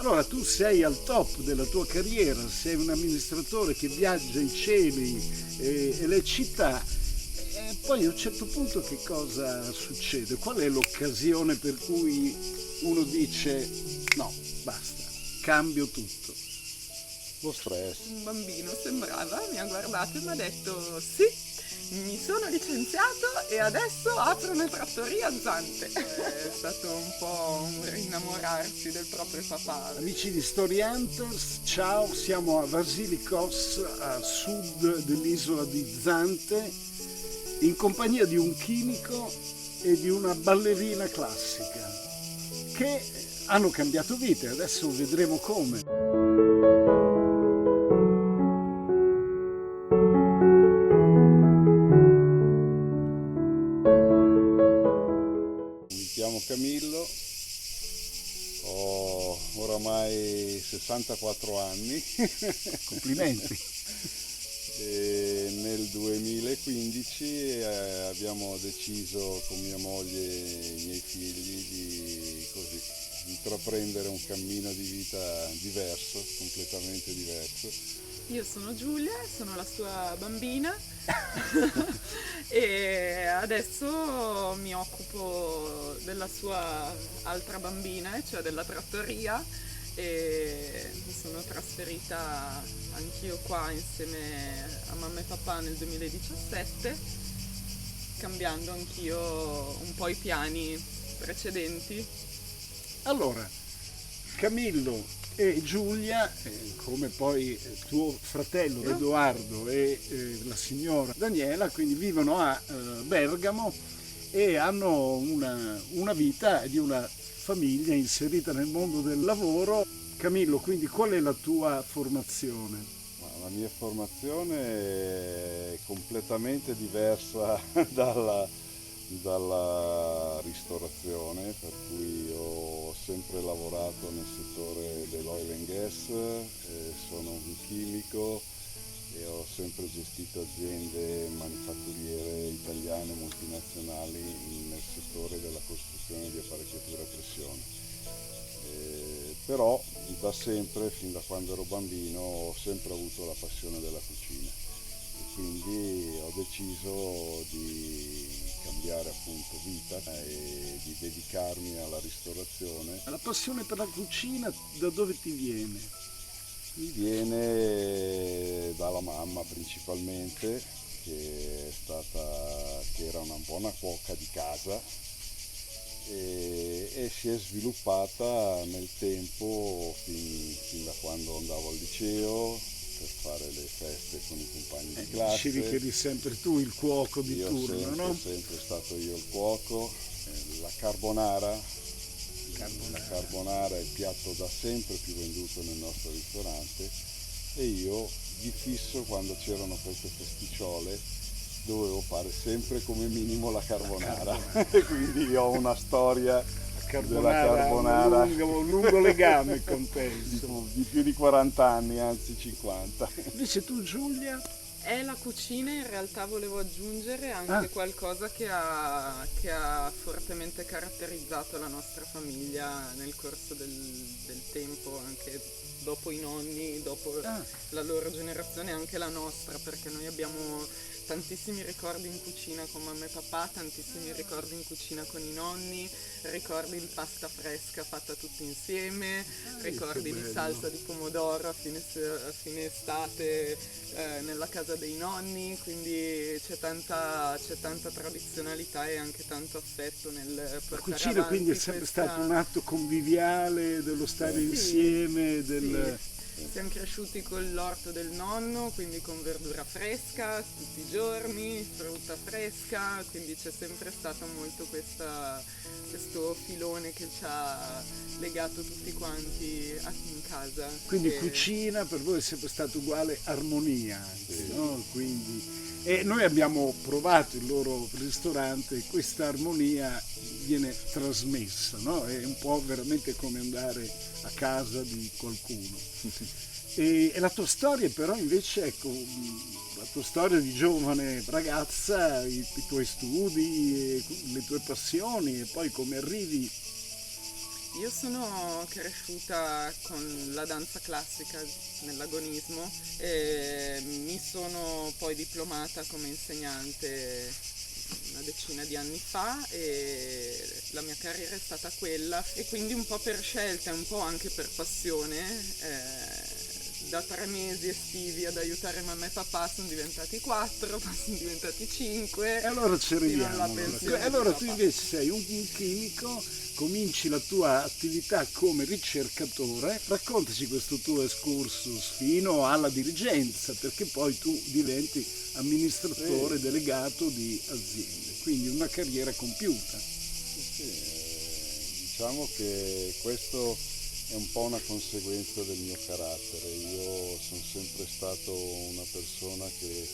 Allora tu sei al top della tua carriera, sei un amministratore che viaggia i cieli e le città. E poi a un certo punto che cosa succede? Qual è l'occasione per cui uno dice no, basta, cambio tutto? Lo stress. Un bambino sembrava, mi ha guardato e mi ha detto sì, mi sono licenziato e adesso apro una trattoria a Zante. È stato un po' un rinnamorarsi del proprio papà. Amici di Story Hunters, ciao, siamo a Vasilikos, a sud dell'isola di Zante, in compagnia di un chimico e di una ballerina classica che hanno cambiato vita e adesso vedremo come. Mi chiamo Camillo, ho oramai 64 anni. Complimenti. E nel 2015 abbiamo deciso con mia moglie e i miei figli di così, intraprendere un cammino di vita diverso, completamente diverso. Io sono Giulia, sono la sua bambina e adesso mi occupo della sua altra bambina, cioè della trattoria, e mi sono trasferita anch'io qua insieme a mamma e papà nel 2017, cambiando anch'io un po' i piani precedenti. Allora, Camillo e Giulia, come poi tuo fratello Edoardo e la signora Daniela, quindi vivono a Bergamo e hanno una vita di una famiglia inserita nel mondo del lavoro. Camillo, quindi qual è la tua formazione? La mia formazione è completamente diversa dalla ristorazione, per cui ho sempre lavorato nel settore dell'oil and gas, sono un chimico e ho sempre gestito aziende manifatturiere italiane multinazionali nel settore della costruzione di apparecchiature a pressione. Però da sempre, fin da quando ero bambino, ho sempre avuto la passione della cucina e quindi ho deciso di cambiare appunto vita e di dedicarmi alla ristorazione. La passione per la cucina da dove ti viene? Mi viene dalla mamma principalmente, che era una buona cuoca di casa e si è sviluppata nel tempo fin da quando andavo al liceo per fare le feste con i compagni di classe. Dicevi che eri sempre tu il cuoco di turno, no? Sempre stato io il cuoco. La carbonara è il piatto da sempre più venduto nel nostro ristorante e io di fisso, quando c'erano queste festicciole, dovevo fare sempre come minimo la carbonara. E quindi ho una storia della carbonara un lungo legame con te. di più di 40 anni, anzi 50. Invece tu, Giulia? È la cucina, in realtà volevo aggiungere anche qualcosa che ha fortemente caratterizzato la nostra famiglia nel corso del tempo, anche dopo i nonni, dopo la loro generazione, anche la nostra, perché noi abbiamo tantissimi ricordi in cucina con mamma e papà, tantissimi ricordi in cucina con i nonni, ricordi di pasta fresca fatta tutti insieme, ricordi di salsa di pomodoro a fine estate nella casa dei nonni, quindi c'è tanta tradizionalità e anche tanto affetto nel portare La cucina avanti quindi è sempre stato un atto conviviale, dello stare insieme, Siamo cresciuti con l'orto del nonno, quindi con verdura fresca tutti i giorni, frutta fresca, quindi c'è sempre stato molto questo filone che ci ha legato tutti quanti in casa. Quindi cucina per voi è sempre stato uguale armonia anche, no? E noi abbiamo provato il loro ristorante e questa armonia viene trasmessa, no? È un po' veramente come andare a casa di qualcuno. E la tua storia però invece, ecco, la tua storia di giovane ragazza, i tuoi studi, le tue passioni e poi come arrivi Io sono cresciuta con la danza classica nell'agonismo e mi sono poi diplomata come insegnante una decina di anni fa e la mia carriera è stata quella, e quindi un po' per scelta e un po' anche per passione, da 3 mesi estivi ad aiutare mamma e papà sono diventati 4, poi sono diventati 5. E allora ci fino alla arriviamo. pensione E allora di tu papà. invece sei un chimico, cominci la tua attività come ricercatore, raccontaci questo tuo excursus fino alla dirigenza, perché poi tu diventi amministratore delegato di aziende, quindi una carriera compiuta. Sì, diciamo che questo è un po' una conseguenza del mio carattere. Io sono sempre stato una persona che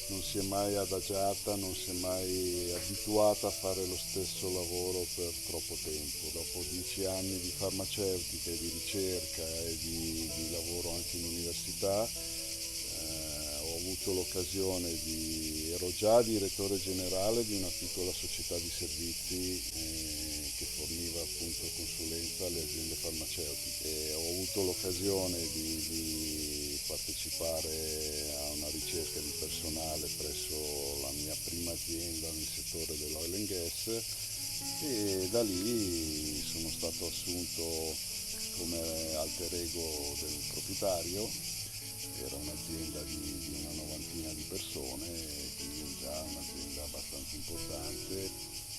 non si è mai adagiata, non si è mai abituata a fare lo stesso lavoro per troppo tempo. Dopo 10 anni di farmaceutica e di ricerca e di lavoro anche in università, ho avuto l'occasione ero già direttore generale di una piccola società di servizi che forniva appunto consulenza alle aziende farmaceutiche, e ho avuto l'occasione di partecipare a una ricerca di personale presso la mia prima azienda nel settore dell'oil and gas, e da lì sono stato assunto come alter ego del proprietario. Era un'azienda di una novantina di persone, quindi già un'azienda abbastanza importante,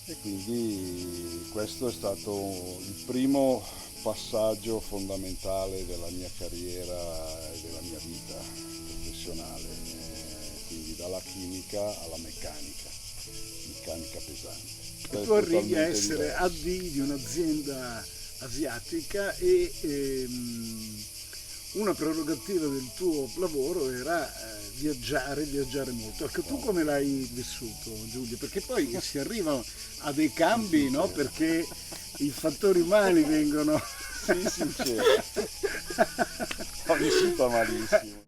e quindi questo è stato il primo passaggio fondamentale della mia carriera e della mia vita professionale, quindi dalla chimica alla meccanica pesante. E tu arrivi a essere AD di un'azienda asiatica e una prerogativa del tuo lavoro era viaggiare molto. Ecco, tu come l'hai vissuto, Giulio? Perché poi si arriva a dei cambi, no? Perché i fattori umani vengono... Sì, sincero. Ho vissuto malissimo.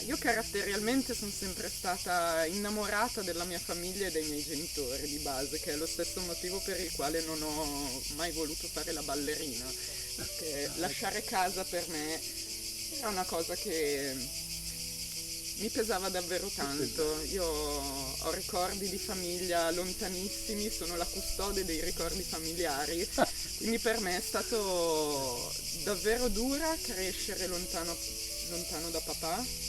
Io caratterialmente sono sempre stata innamorata della mia famiglia e dei miei genitori di base, che è lo stesso motivo per il quale non ho mai voluto fare la ballerina, perché lasciare casa per me era una cosa che mi pesava davvero tanto. Io ho ricordi di famiglia lontanissimi, sono la custode dei ricordi familiari, quindi per me è stato davvero dura crescere lontano da papà.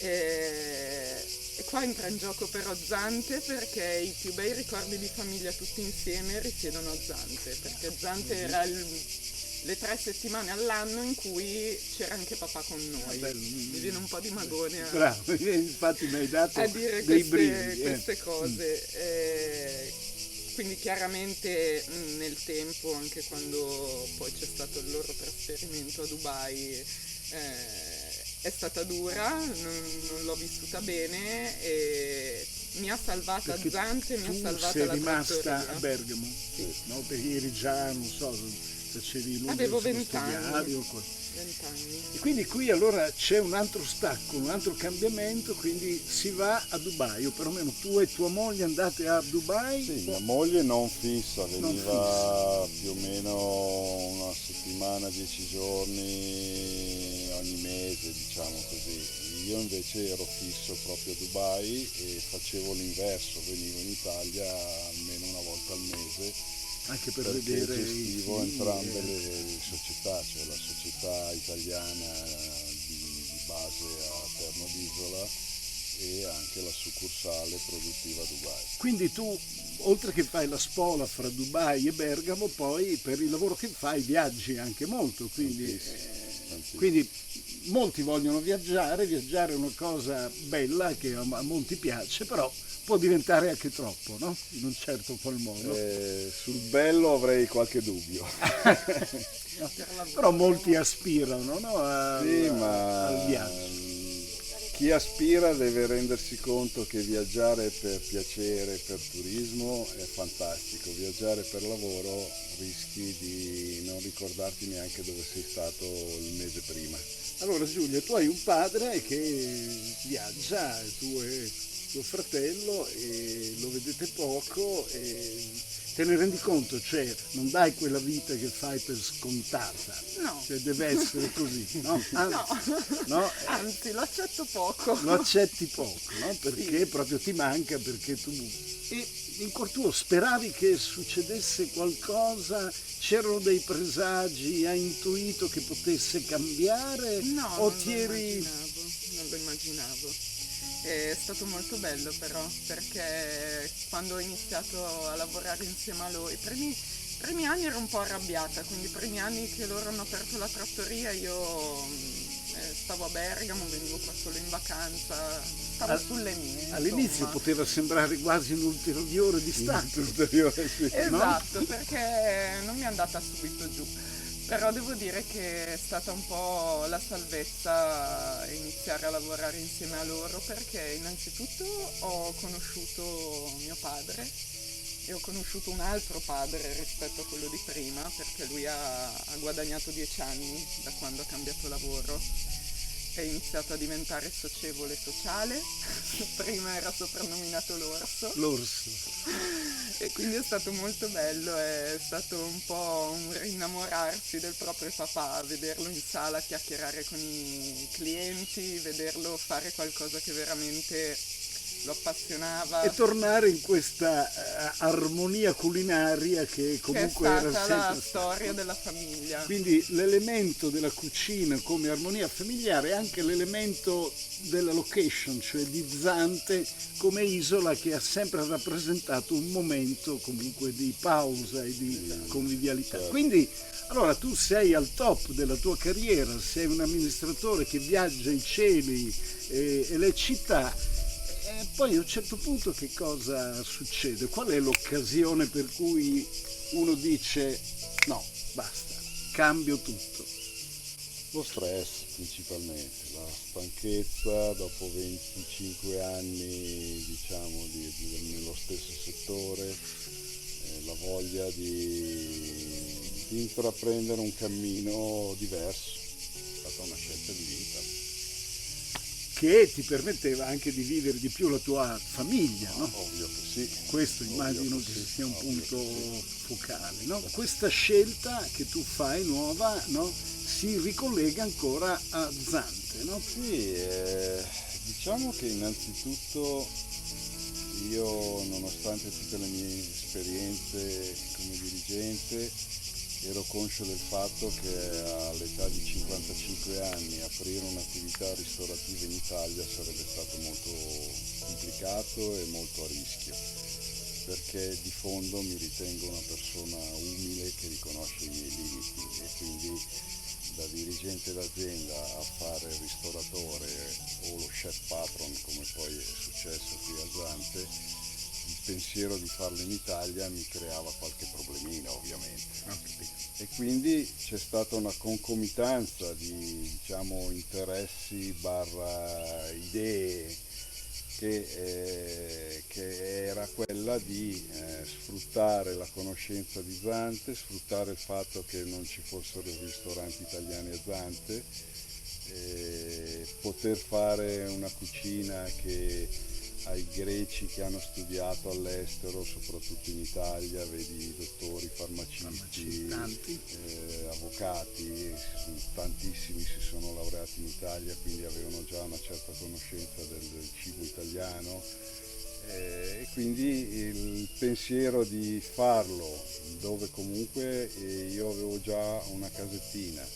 E qua entra in gioco però Zante, perché i più bei ricordi di famiglia tutti insieme risiedono a Zante, perché Zante era le 3 settimane all'anno in cui c'era anche papà con noi. Mi viene un po' di magone Bravo, infatti mi hai dato a dire dei brividi. queste cose. Quindi chiaramente nel tempo, anche quando poi c'è stato il loro trasferimento a Dubai, è stata dura, non l'ho vissuta bene, e mi ha salvata Perché Zante, mi ha salvata sei la rimasta trattoria. a Bergamo, Sì. no? Perché eri già, non so, facevi lungo, Avevo insomma, 20 anni. studiavi o qualcosa. 20 anni. E quindi qui allora c'è un altro stacco, un altro cambiamento, quindi si va a Dubai, o perlomeno tu e tua moglie andate a Dubai? Sì, mia moglie non fissa, veniva più o meno una settimana, 10 giorni ogni mese, diciamo così. Io invece ero fisso proprio a Dubai e facevo l'inverso, venivo in Italia almeno una volta al mese, Anche per perché vedere gestivo entrambe le società, cioè la società italiana di base a Terno d'Isola e anche la succursale produttiva a Dubai. Quindi tu, oltre che fai la spola fra Dubai e Bergamo, poi per il lavoro che fai viaggi anche molto, quindi molti vogliono viaggiare è una cosa bella che a molti piace, però può diventare anche troppo, no? In un certo qual modo. Sul bello avrei qualche dubbio. Però molti aspirano, no? Al viaggio. chi aspira deve rendersi conto che viaggiare per piacere, per turismo è fantastico, viaggiare per lavoro rischi di non ricordarti neanche dove sei stato il mese prima. Allora Giulia, tu hai un padre che viaggia, tu e tuo fratello, e lo vedete poco e te ne rendi conto, cioè non dai quella vita che fai per scontata, No. cioè deve essere così, no? Anzi, no? Anzi, lo accetto poco. Lo accetti poco, no? Perché Sì. proprio ti manca, perché tu... E in cuor tuo speravi che succedesse qualcosa, c'erano dei presagi, hai intuito che potesse cambiare No, o non ti lo eri... immaginavo, non lo immaginavo. È stato molto bello però, perché quando ho iniziato a lavorare insieme a loro, i primi anni ero un po' arrabbiata, quindi i primi anni che loro hanno aperto la trattoria io stavo a Bergamo, venivo qua solo in vacanza, stavo sulle mie. All'inizio insomma. poteva sembrare quasi un ulteriore distacco. Ulteriore, sì. Esatto, perché non mi è andata subito giù. Però devo dire che è stata un po' la salvezza iniziare a lavorare insieme a loro, perché innanzitutto ho conosciuto mio padre e ho conosciuto un altro padre rispetto a quello di prima, perché lui ha guadagnato 10 anni da quando ha cambiato lavoro. È iniziato a diventare socievole sociale, prima era soprannominato l'orso. L'orso. E quindi è stato molto bello, è stato un po' un rinnamorarsi del proprio papà, vederlo in sala chiacchierare con i clienti, vederlo fare qualcosa che veramente lo appassionava. E tornare in questa armonia culinaria che comunque che è era stata sempre la stata. storia della famiglia. Quindi l'elemento della cucina come armonia familiare è anche l'elemento della location, cioè di Zante come isola che ha sempre rappresentato un momento comunque di pausa e di convivialità. Certo. Quindi allora tu sei al top della tua carriera, sei un amministratore che viaggia i cieli e le città. E poi a un certo punto che cosa succede? Qual è l'occasione per cui uno dice no, basta, cambio tutto? Lo stress principalmente, la stanchezza dopo 25 anni diciamo nello stesso settore, la voglia di intraprendere un cammino diverso, è stata una scelta di vita. Che ti permetteva anche di vivere di più la tua famiglia, no? Ovvio che sì. Questo Ovvio immagino che sì, sia un ovvio punto che focale, no? Questa scelta che tu fai nuova, no? Si ricollega ancora a Zante, no? Sì, diciamo che innanzitutto io, nonostante tutte le mie esperienze come dirigente, ero conscio del fatto che all'età di 55 anni aprire un'attività ristorativa in Italia sarebbe stato molto complicato e molto a rischio, perché di fondo mi ritengo una persona umile che riconosce i miei limiti e quindi da dirigente d'azienda a fare il ristoratore o lo chef patron, come poi è successo qui a Zante, il pensiero di farlo in Italia mi creava qualche problemino ovviamente. E quindi c'è stata una concomitanza di diciamo, interessi barra idee che era quella di sfruttare la conoscenza di Zante, sfruttare il fatto che non ci fossero ristoranti italiani a Zante, poter fare una cucina che ai greci che hanno studiato all'estero, soprattutto in Italia, vedi dottori, farmacisti, avvocati, tantissimi si sono laureati in Italia, quindi avevano già una certa conoscenza del cibo italiano e quindi il pensiero di farlo dove comunque io avevo già una casettina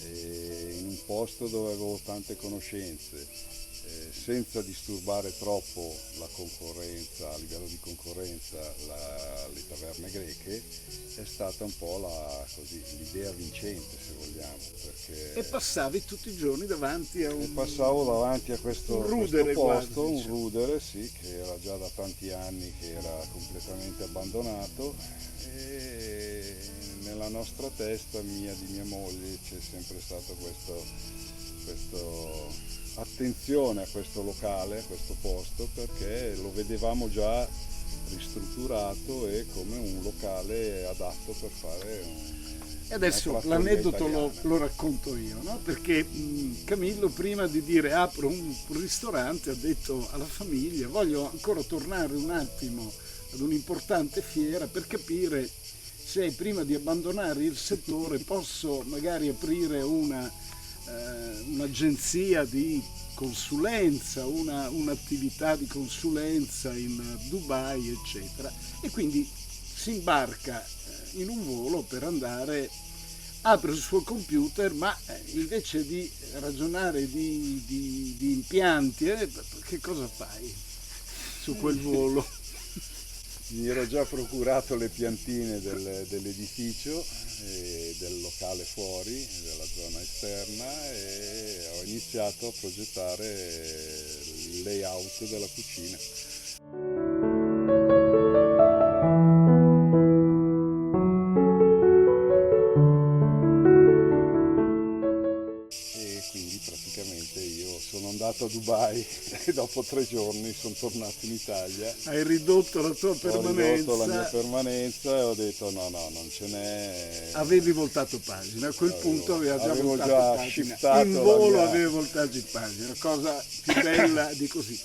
in un posto dove avevo tante conoscenze, senza disturbare troppo la concorrenza, a livello di concorrenza, le taverne greche, è stata un po' l'idea vincente, se vogliamo. Perché E passavi tutti i giorni davanti a un... passavo davanti a questo rudere posto, quasi, un diciamo. rudere, sì, che era già da tanti anni che era completamente abbandonato, e nella nostra testa, mia di mia moglie, c'è sempre stato questo attenzione a questo locale, a questo posto, perché lo vedevamo già ristrutturato e come un locale adatto per fare E adesso una trattoria l'aneddoto italiana. lo racconto io, no? Perché Camillo prima di dire apro un ristorante ha detto alla famiglia voglio ancora tornare un attimo ad un'importante fiera per capire se prima di abbandonare il settore posso magari aprire un'agenzia di consulenza, un'attività di consulenza in Dubai, eccetera. E quindi si imbarca in un volo per andare, apre il suo computer, ma invece di ragionare di impianti, che cosa fai su quel volo? Mi ero già procurato le piantine dell'edificio e del locale fuori, della zona esterna, e ho iniziato a progettare il layout della cucina. E quindi praticamente io sono andato a Dubai e dopo 3 giorni sono tornato in Italia. Hai ridotto la tua Ho permanenza, ridotto la mia permanenza e ho detto no, non ce n'è. avevi voltato pagina, a quel punto aveva già avevo voltato già pagina, shiftato in la volo mia- avevi voltato pagina, cosa più bella di così.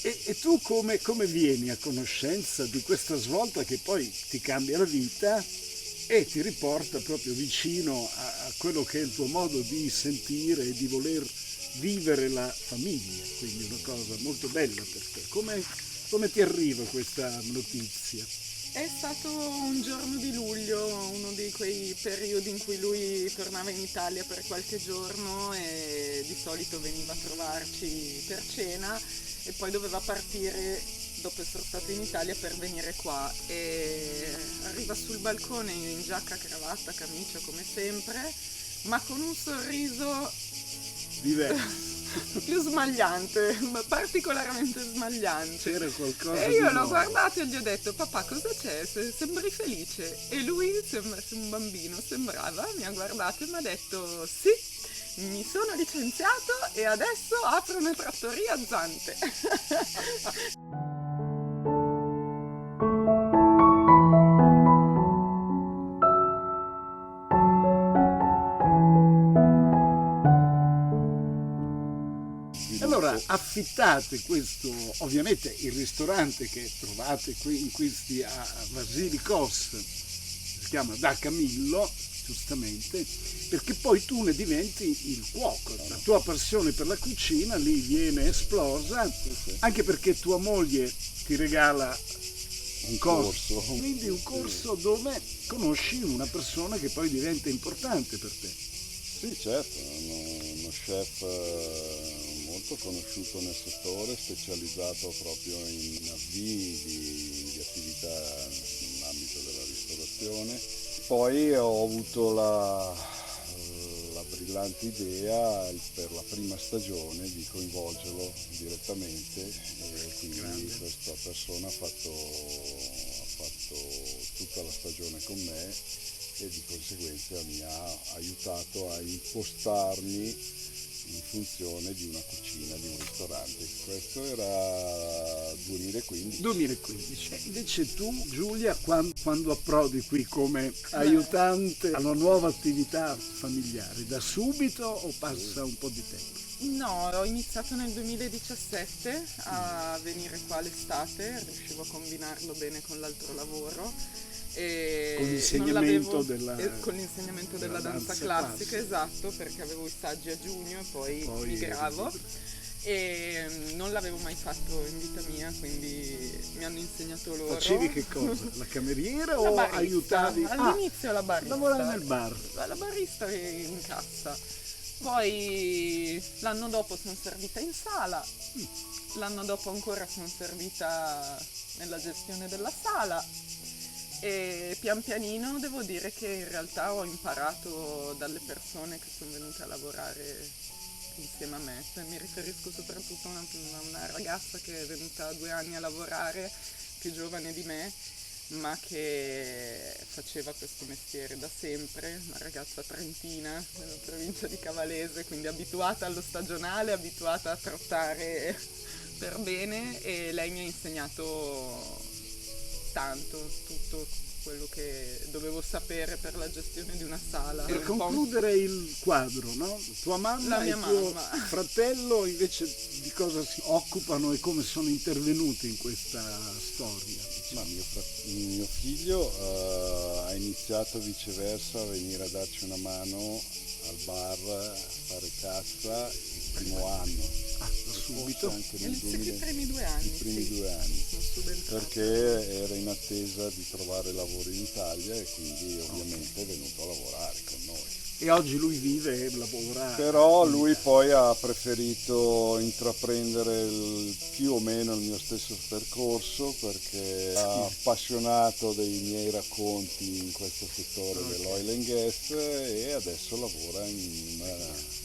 E tu come vieni a conoscenza di questa svolta che poi ti cambia la vita e ti riporta proprio vicino a quello che è il tuo modo di sentire e di voler vivere la famiglia, quindi una cosa molto bella per te. Come ti arriva questa notizia? È stato un giorno di luglio, uno di quei periodi in cui lui tornava in Italia per qualche giorno e di solito veniva a trovarci per cena e poi doveva partire dopo essere stato in Italia per venire qua e arriva sul balcone in giacca, cravatta, camicia come sempre, ma con un sorriso Diverso. più smagliante, ma particolarmente smagliante. C'era qualcosa E di io l'ho nuovo. guardato e gli ho detto papà cosa c'è? Sembri felice? E lui sembra un bambino, sembrava, mi ha guardato e mi ha detto sì, mi sono licenziato e adesso apro una trattoria a Zante. Allora affittate questo, ovviamente il ristorante che trovate qui in questi a Basilicos, si chiama Da Camillo, giustamente, perché poi tu ne diventi il cuoco, la tua passione per la cucina lì viene esplosa, anche perché tua moglie ti regala Un corso, corso. quindi un corso dove conosci una persona che poi diventa importante per te. Sì, certo, uno chef molto conosciuto nel settore, specializzato proprio in avvii di attività nell'ambito della ristorazione. Poi ho avuto la brillante idea per la prima stagione di coinvolgerlo direttamente e quindi Grande. questa persona ha fatto tutta la stagione con me e di conseguenza mi ha aiutato a impostarmi in funzione di una cucina, di un ristorante. Questo era 2015. 2015. Invece tu, Giulia, quando approdi qui come aiutante alla nuova attività familiare, da subito o passa un po' di tempo? No, ho iniziato nel 2017 a venire qua l'estate, riuscivo a combinarlo bene con l'altro lavoro. E Con l'insegnamento non l'avevo- della- con l'insegnamento della della danza danza classica, classica. esatto, perché avevo i saggi a giugno e poi Poi migravo e non l'avevo mai fatto in vita mia, quindi mi hanno insegnato loro. facevi che cosa? La cameriera La o barista. aiutavi? All'inizio la barista. lavoravi nel bar. La barista in cassa. Poi l'anno dopo sono servita in sala, l'anno dopo ancora sono servita nella gestione della sala e pian pianino devo dire che in realtà ho imparato dalle persone che sono venute a lavorare insieme a me. Cioè, mi riferisco soprattutto a una ragazza che è venuta 2 anni a lavorare, più giovane di me, ma che faceva questo mestiere da sempre, una ragazza trentina nella provincia di Cavalese, quindi abituata allo stagionale, abituata a trottare per bene, e lei mi ha insegnato tanto, tutto quello che dovevo sapere per la gestione di una sala. Per concludere il quadro, no? Tua mamma e tuo fratello invece di cosa si occupano e come sono intervenuti in questa storia? Ma mio figlio ha iniziato viceversa a venire a darci una mano al bar, a fare cassa il primo anno. Subito? Anche I primi 2 anni. I primi 2 anni. Perché era in attesa di trovare lavoro in Italia e quindi ovviamente è venuto a lavorare con noi. E oggi lui vive e lavora. Però lui poi ha preferito intraprendere più o meno il mio stesso percorso, perché è appassionato dei miei racconti in questo settore dell'oil and gas, e adesso lavora in una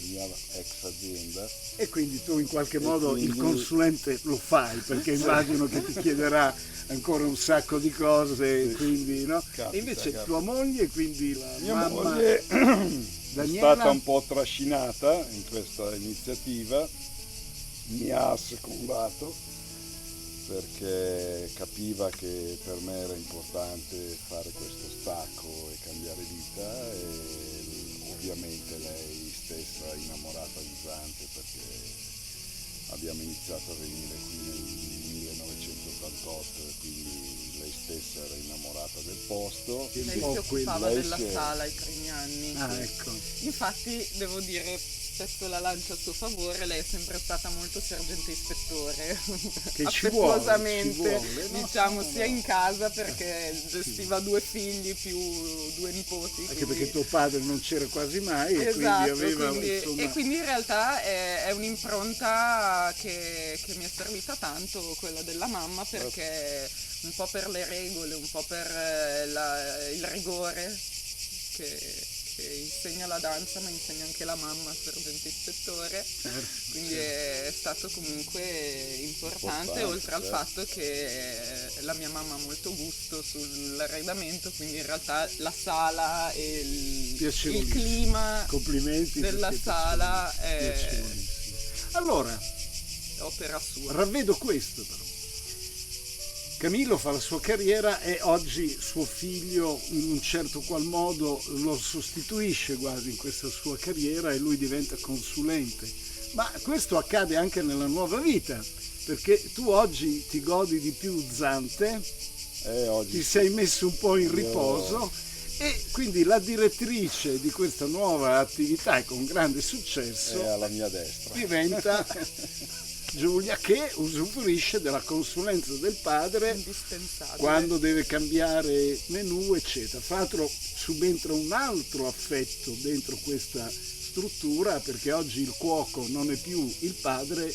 mia ex azienda. E quindi tu in qualche modo il consulente lo fai, perché immagino che ti chiederà ancora un sacco di cose, quindi no? Capita, e invece tua moglie, quindi la mia mamma moglie Daniela, è stata un po' trascinata in questa iniziativa, mi ha assecondato perché capiva che per me era importante fare questo stacco e cambiare vita, e ovviamente lei stessa è innamorata di Zante, perché abbiamo iniziato a venire qui nel 1988, quindi lei stessa era innamorata del posto. Lei si occupava della sala i primi anni. Ecco. Infatti devo dire, spezzo la lancia a suo favore, lei è sempre stata molto sergente ispettore, che affettuosamente, ci vuole, no? diciamo, sia in casa, perché gestiva 2 figli più 2 nipoti. Anche perché tuo padre non c'era quasi mai, esatto, e quindi aveva e quindi in realtà è un'impronta che mi è servita tanto, quella della mamma, perché un po' per le regole, un po' per il rigore che insegna la danza, ma insegna anche la mamma, sergente ispettore, quindi è stato comunque importante, oltre al fatto che la mia mamma ha molto gusto sull'arredamento, quindi in realtà la sala e il clima della sala è allora opera sua. Ravvedo questo però. Camillo fa la sua carriera e oggi suo figlio in un certo qual modo lo sostituisce quasi in questa sua carriera e lui diventa consulente. Ma questo accade anche nella nuova vita, perché tu oggi ti godi di più Zante, ti sei messo un po' in riposo e quindi la direttrice di questa nuova attività e con grande successo è alla mia destra. Diventa Giulia, che usufruisce della consulenza del padre quando deve cambiare menù, eccetera. Fra l'altro subentra un altro affetto dentro questa struttura, perché oggi il cuoco non è più il padre,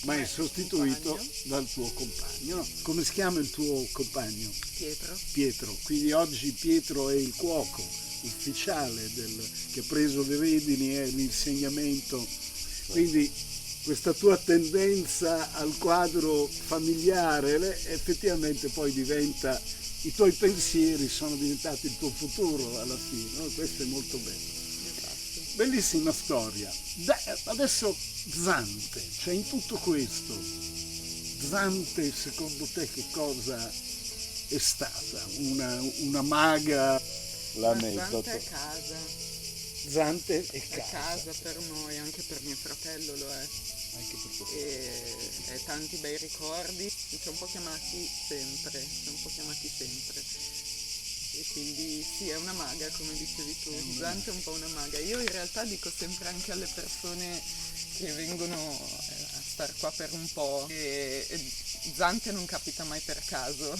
ma è sostituito dal tuo compagno. No? Come si chiama il tuo compagno? Pietro. Quindi oggi Pietro è il cuoco ufficiale che ha preso le redini e l'insegnamento. Quindi questa tua tendenza al quadro familiare effettivamente poi diventa, i tuoi pensieri sono diventati il tuo futuro alla fine, no? Questo è molto bello. Esatto. Bellissima storia. Adesso Zante, cioè in tutto questo, Zante secondo te che cosa è stata? Una maga? L'aneddoto. Zante è casa. Zante è casa per noi, anche per mio fratello lo è. E tanti bei ricordi, ci siamo un po' chiamati sempre, e quindi sì, è una maga, come dicevi tu, Zante è un po' una maga. Io in realtà dico sempre anche alle persone che vengono a star qua per un po', e Zante non capita mai per caso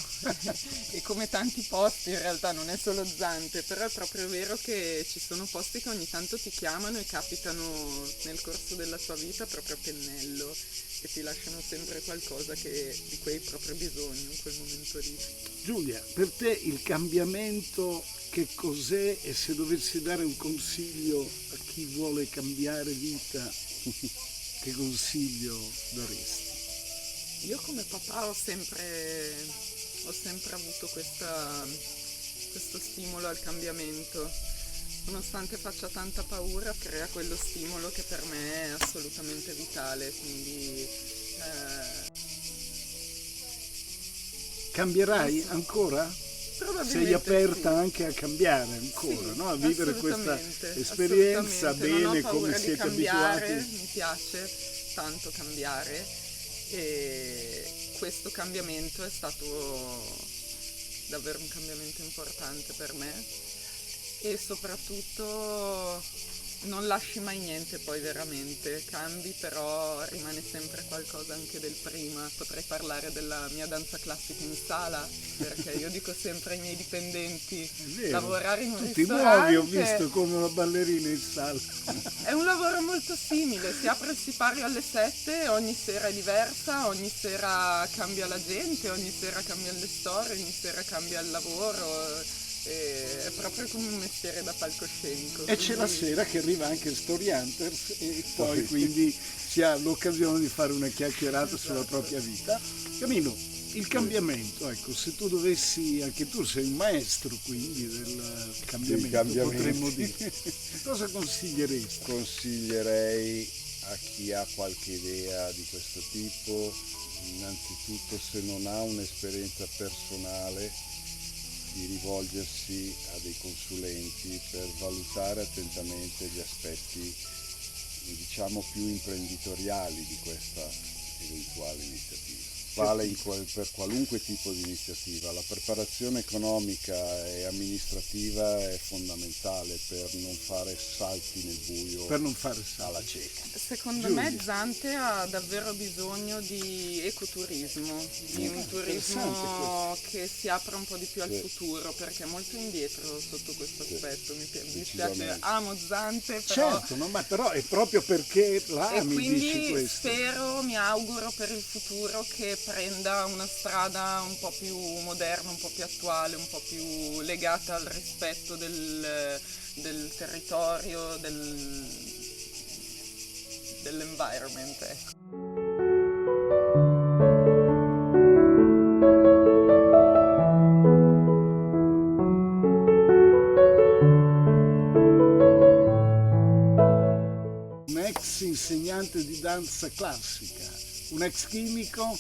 e come tanti posti in realtà non è solo Zante, però è proprio vero che ci sono posti che ogni tanto ti chiamano e capitano nel corso della tua vita proprio a pennello, che ti lasciano sempre qualcosa di cui hai proprio bisogno in quel momento lì. Giulia, per te il cambiamento che cos'è, e se dovessi dare un consiglio a chi vuole cambiare vita, che consiglio daresti? Io come papà ho sempre ho sempre avuto questo stimolo al cambiamento. Nonostante faccia tanta paura, crea quello stimolo che per me è assolutamente vitale, quindi Cambierai ancora? Sei aperta sì. anche a cambiare ancora, Sì, no? A vivere questa assolutamente, esperienza assolutamente. Non bene ho paura come di siete cambiare, abituati. mi piace tanto cambiare e questo cambiamento è stato davvero un cambiamento importante per me e soprattutto non lasci mai niente poi veramente, cambi però rimane sempre qualcosa anche del prima. Potrei parlare della mia danza classica in sala, perché io dico sempre ai miei dipendenti, lavorare in un tu ti ristorante muovi, ho visto come una ballerina in sala. è un lavoro molto simile, si apre il sipario alle 7, ogni sera è diversa, ogni sera cambia la gente, ogni sera cambia le storie, ogni sera cambia il lavoro. È proprio come un mestiere da palcoscenico. E c'è la sera che arriva anche Story Hunters e poi quindi si ha l'occasione di fare una chiacchierata sulla propria vita. Camino, il cambiamento, ecco, se tu dovessi, anche tu sei un maestro quindi del cambiamento, potremmo dire, cosa consiglieresti? Consiglierei a chi ha qualche idea di questo tipo, innanzitutto se non ha un'esperienza personale, di rivolgersi a dei consulenti per valutare attentamente gli aspetti, diciamo, più imprenditoriali di questa eventuale iniziativa. Vale per qualunque tipo di iniziativa, la preparazione economica e amministrativa è fondamentale per non fare salti nel buio, per non fare alla cieca. Secondo me Zante ha davvero bisogno di ecoturismo, di un turismo che si apra un po' di più al futuro, perché è molto indietro sotto questo aspetto. Mi dispiace, amo Zante, però... Certo, no, ma però è proprio perché l'ami, e quindi dici questo. spero, mi auguro per il futuro che prenda una strada un po' più moderna, un po' più attuale, un po' più legata al rispetto del territorio, dell'environment. Ecco. Un ex insegnante di danza classica, un ex chimico,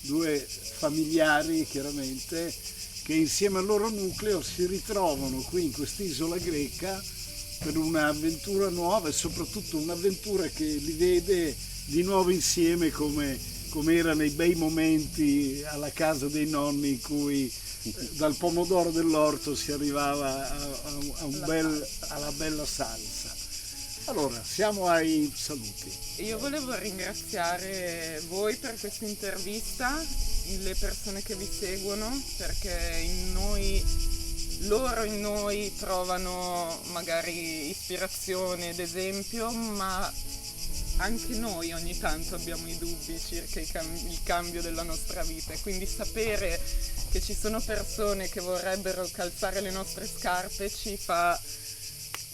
due familiari chiaramente, che insieme al loro nucleo si ritrovano qui in quest'isola greca per un'avventura nuova e soprattutto un'avventura che li vede di nuovo insieme come era nei bei momenti alla casa dei nonni in cui dal pomodoro dell'orto si arrivava alla bella salsa. Allora, siamo ai saluti. Io volevo ringraziare voi per questa intervista, le persone che vi seguono, perché loro in noi trovano magari ispirazione ed esempio, ma anche noi ogni tanto abbiamo i dubbi circa il cambio della nostra vita, e quindi sapere che ci sono persone che vorrebbero calzare le nostre scarpe ci fa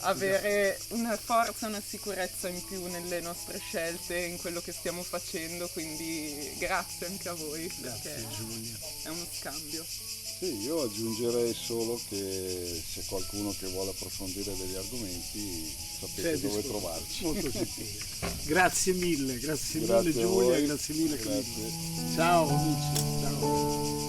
avere una forza, una sicurezza in più nelle nostre scelte, in quello che stiamo facendo, quindi grazie anche a voi. Grazie Giulia. È uno scambio. Sì, io aggiungerei solo che se qualcuno che vuole approfondire degli argomenti sapete dove trovarci. Molto gentile. Grazie mille Giulia, grazie mille Camillo. Ciao amici, ciao.